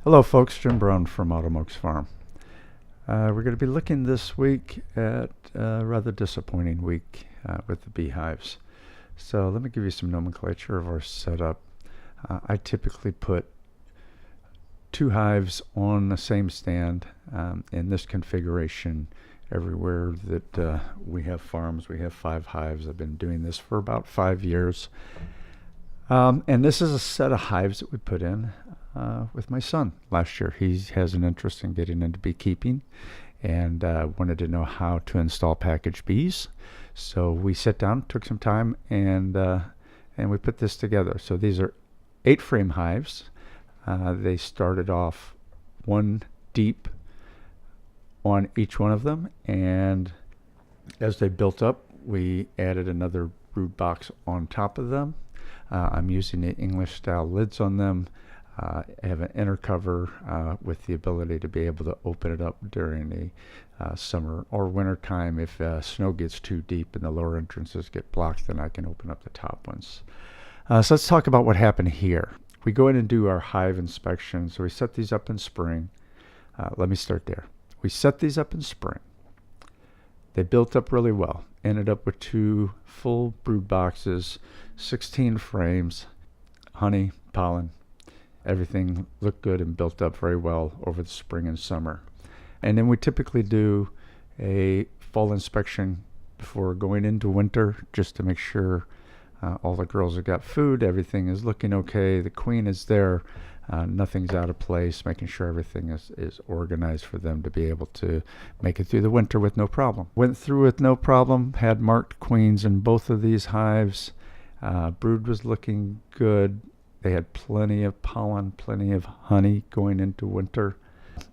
Hello folks, Jim Brown from Autumn Oaks Farm. We're going to be looking this week at a rather disappointing week with the beehives. So let me give you some nomenclature of our setup. I typically put 2 hives on the same stand in this configuration everywhere that we have farms. We have 5 hives. I've been doing this for about 5 years. And this is a set of hives that we put in with my son last year. He has an interest in getting into beekeeping and wanted to know how to install packaged bees. So we sat down, took some time, and we put this together. So these are 8 frame hives. They started off 1 deep on each one of them, and as they built up, we added another brood box on top of them. I'm using the English style lids on them. I have an inner cover with the ability to be able to open it up during the summer or winter time. If snow gets too deep and the lower entrances get blocked, then I can open up the top ones. So let's talk about what happened here. We go in and do our hive inspection. So we set these up in spring. Let me start there. We set these up in spring. They built up really well. Ended up with 2 full brood boxes, 16 frames, honey, pollen. Everything looked good and built up very well over the spring and summer. And then we typically do a fall inspection before going into winter, just to make sure all the girls have got food, everything is looking okay, the queen is there, nothing's out of place, making sure everything is organized for them to be able to make it through the winter with no problem. Went through with no problem, had marked queens in both of these hives. Brood was looking good. They had plenty of pollen, plenty of honey going into winter.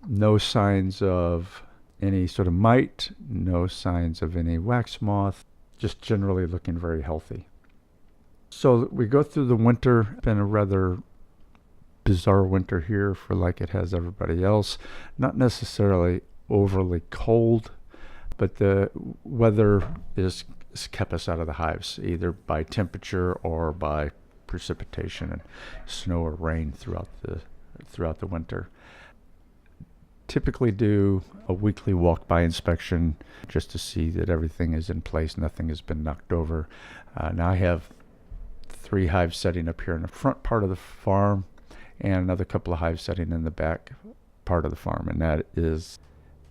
No signs of any sort of mite, no signs of any wax moth, just generally looking very healthy. So we go through the winter. Been a rather bizarre winter here for like it has everybody else. Not necessarily overly cold, but the weather has kept us out of the hives, either by temperature or by precipitation and snow or rain throughout the winter. Typically do a weekly walk-by inspection just to see that everything is in place, nothing has been knocked over. Now I have 3 hives setting up here in the front part of the farm and another couple of hives setting in the back part of the farm, and that is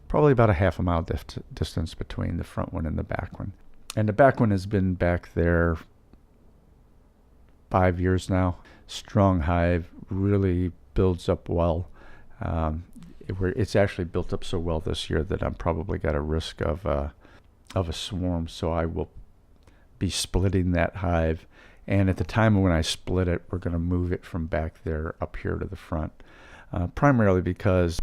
probably about a half a mile distance between the front one and the back one. And the back one has been back there 5 years now. Strong hive, really builds up well. It's actually built up so well this year that I'm probably got a risk of a swarm, so I will be splitting that hive. And at the time when I split it, we're going to move it from back there up here to the front, primarily because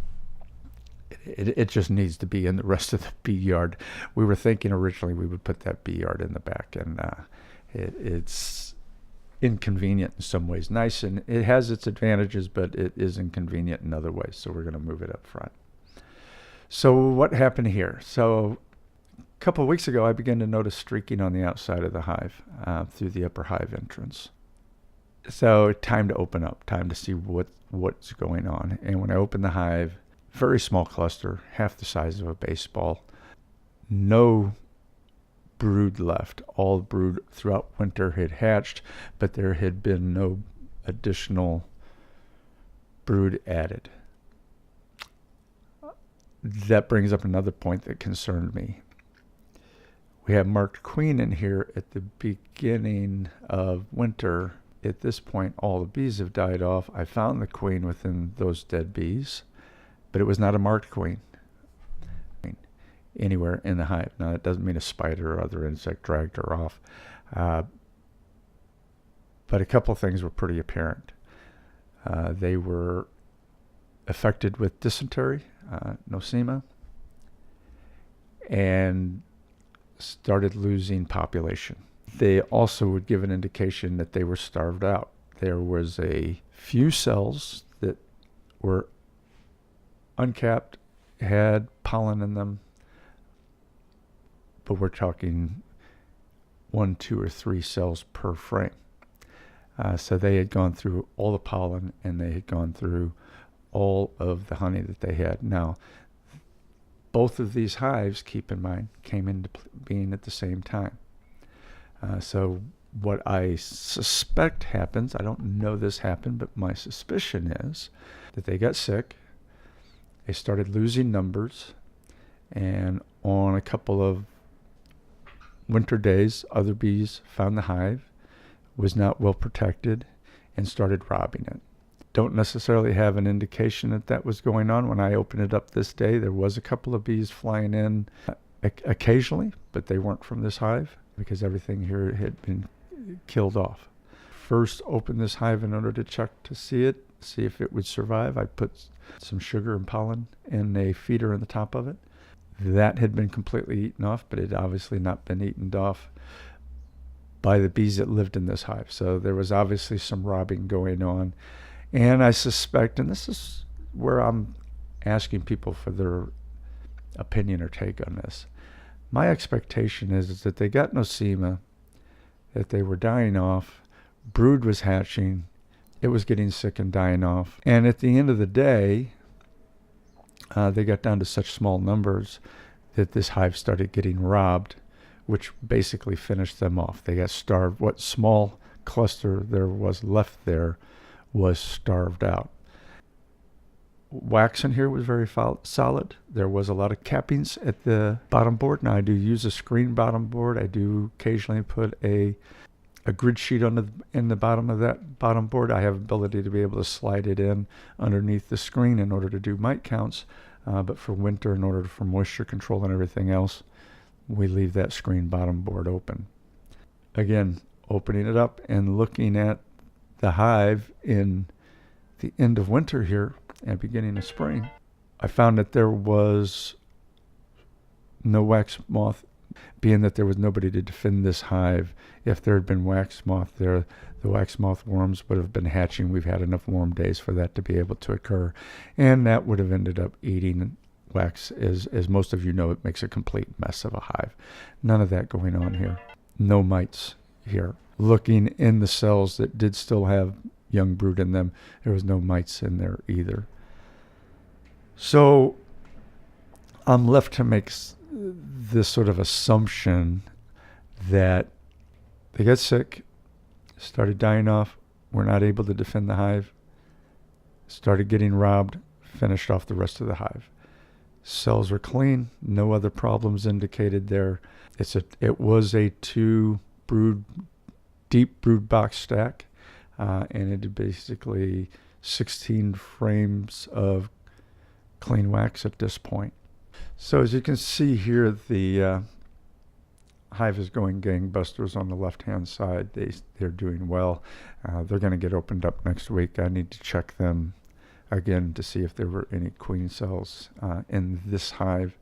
it just needs to be in the rest of the bee yard. We were thinking originally we would put that bee yard in the back, and it's inconvenient in some ways. Nice, and it has its advantages, but it is inconvenient in other ways, so we're going to move it up front. So what happened here? So a couple of weeks ago, I began to notice streaking on the outside of the hive through the upper hive entrance. So time to open up, time to see what's going on. And when I opened the hive, very small cluster, half the size of a baseball, no brood left. All brood throughout winter had hatched, but there had been no additional brood added. That brings up another point that concerned me. We have marked queen in here at the beginning of winter. At this point, all the bees have died off. I found the queen within those dead bees, but it was not a marked queen anywhere in the hive. Now, that doesn't mean a spider or other insect dragged her off, but a couple of things were pretty apparent. They were affected with dysentery, nosema, and started losing population. They also would give an indication that they were starved out. There was a few cells that were uncapped, had pollen in them, but we're talking 1, 2, or 3 cells per frame. So they had gone through all the pollen, and they had gone through all of the honey that they had. Now, both of these hives, keep in mind, came into being at the same time. So what I suspect happens, I don't know this happened, but my suspicion is that they got sick, they started losing numbers, and on a couple of winter days, other bees found the hive, was not well protected, and started robbing it. Don't necessarily have an indication that that was going on. When I opened it up this day, there was a couple of bees flying in occasionally, but they weren't from this hive because everything here had been killed off. First opened this hive in order to check to see if it would survive. I put some sugar and pollen in a feeder on the top of it. That had been completely eaten off, but it had obviously not been eaten off by the bees that lived in this hive. So there was obviously some robbing going on. And I suspect, and this is where I'm asking people for their opinion or take on this, my expectation is that they got nosema, that they were dying off, brood was hatching, it was getting sick and dying off. And at the end of the day, they got down to such small numbers that this hive started getting robbed, which basically finished them off. They got starved. What small cluster there was left there was starved out. Wax in here was very solid. There was a lot of cappings at the bottom board. Now I do use a screen bottom board. I do occasionally put a grid sheet in the bottom of that bottom board. I have ability to be able to slide it in underneath the screen in order to do mite counts. But for winter, in order for moisture control and everything else, we leave that screen bottom board open. Again, opening it up and looking at the hive in the end of winter here and beginning of spring, I found that there was no wax moth, being that there was nobody to defend this hive. If there had been wax moth there, the wax moth worms would have been hatching. We've had enough warm days for that to be able to occur, and that would have ended up eating wax. As most of you know, it makes a complete mess of a hive. None of that going on here. No mites here. Looking in the cells that did still have young brood in them, there was no mites in there either. So I'm left to make this sort of assumption that they got sick, started dying off, were not able to defend the hive, started getting robbed, finished off the rest of the hive. Cells were clean, no other problems indicated there. It was a deep brood box stack, and it had basically 16 frames of clean wax at this point. So as you can see here, the hive is going gangbusters on the left-hand side. They're doing well. They're going to get opened up next week. I need to check them again to see if there were any queen cells in this hive.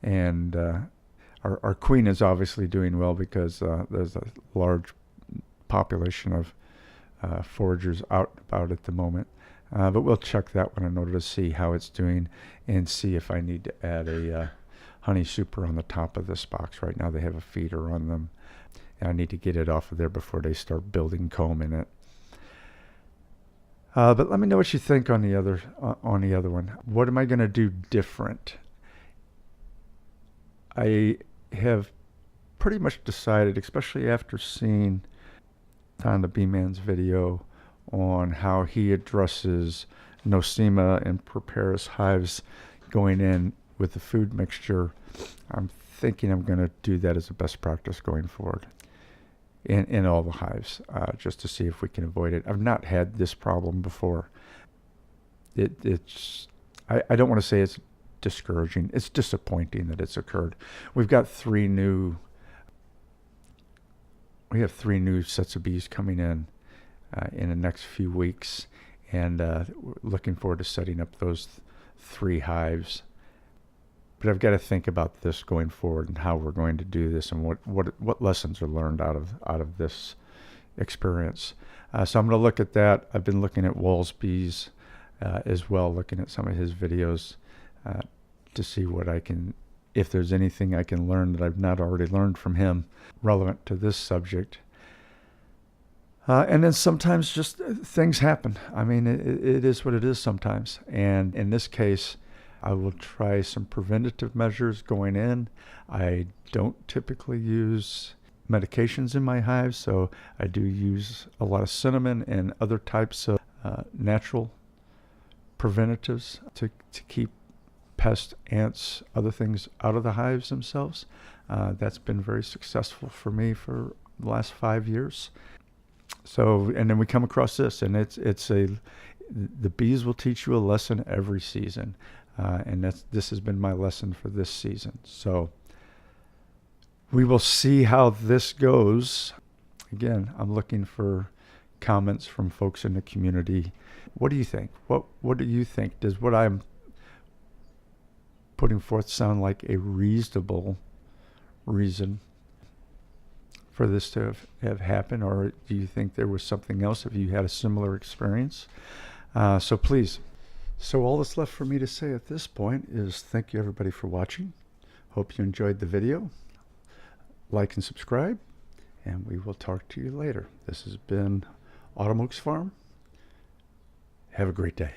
And our queen is obviously doing well because there's a large population of foragers out and about at the moment. But we'll check that one in order to see how it's doing and see if I need to add a honey super on the top of this box. Right now they have a feeder on them, and I need to get it off of there before they start building comb in it. But let me know what you think on the other one. What am I going to do different? I have pretty much decided, especially after seeing Don the Bee Man's video on how he addresses nosema and prepares hives going in with the food mixture. I'm thinking I'm going to do that as a best practice going forward in all the hives, just to see if we can avoid it. I've not had this problem before. I don't want to say it's discouraging. It's disappointing that it's occurred. We have 3 new sets of bees coming in the next few weeks, and we're looking forward to setting up those 3 hives. But I've got to think about this going forward and how we're going to do this and what lessons are learned out of this experience. So I'm going to look at that. I've been looking at Wall's bees as well, looking at some of his videos to see if there's anything I can learn that I've not already learned from him relevant to this subject. And then sometimes just things happen. I mean, it is what it is sometimes. And in this case, I will try some preventative measures going in. I don't typically use medications in my hives, so I do use a lot of cinnamon and other types of natural preventatives to keep pests, ants, other things out of the hives themselves. That's been very successful for me for the last 5 years. So, and then we come across this, and the bees will teach you a lesson every season, and this has been my lesson for this season. So we will see how this goes. Again, I'm looking for comments from folks in the community. What do you think? What do you think? Does what I'm putting forth sound like a reasonable reason for this to have happened, or do you think there was something else? Have you had a similar experience? So please. So all that's left for me to say at this point is thank you everybody for watching. Hope you enjoyed the video. Like and subscribe, and we will talk to you later. This has been Autumn Oaks Farm. Have a great day.